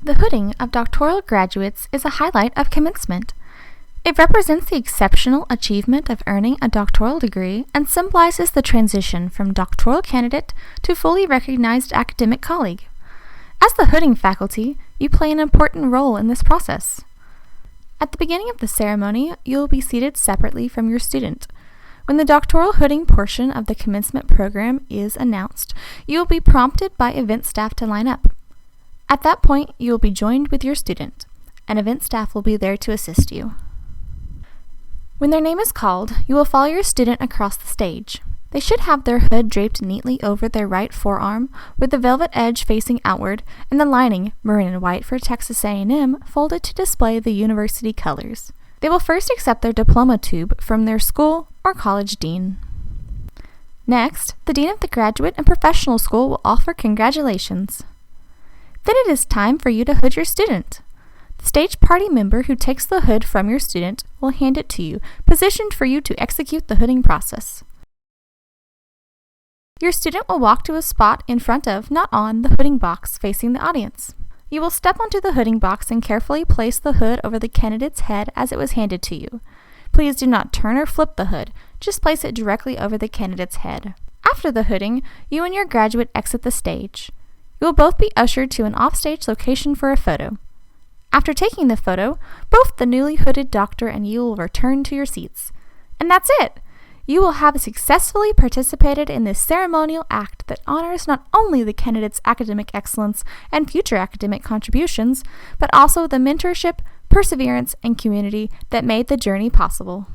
The hooding of doctoral graduates is a highlight of commencement. It represents the exceptional achievement of earning a doctoral degree and symbolizes the transition from doctoral candidate to fully recognized academic colleague. As the hooding faculty, you play an important role in this process. At the beginning of the ceremony, you will be seated separately from your student. When the doctoral hooding portion of the commencement program is announced, you will be prompted by event staff to line up. At that point, you will be joined with your student, and event staff will be there to assist you. When their name is called, you will follow your student across the stage. They should have their hood draped neatly over their right forearm, with the velvet edge facing outward, and the lining, maroon and white for Texas A&M, folded to display the university colors. They will first accept their diploma tube from their school or college dean. Next, the dean of the graduate and professional school will offer congratulations. Then it is time for you to hood your student. The stage party member who takes the hood from your student will hand it to you, positioned for you to execute the hooding process. Your student will walk to a spot in front of, not on, the hooding box facing the audience. You will step onto the hooding box and carefully place the hood over the candidate's head as it was handed to you. Please do not turn or flip the hood, just place it directly over the candidate's head. After the hooding, you and your graduate exit the stage. You will both be ushered to an offstage location for a photo. After taking the photo, both the newly hooded doctor and you will return to your seats. And that's it! You will have successfully participated in this ceremonial act that honors not only the candidate's academic excellence and future academic contributions, but also the mentorship, perseverance, and community that made the journey possible.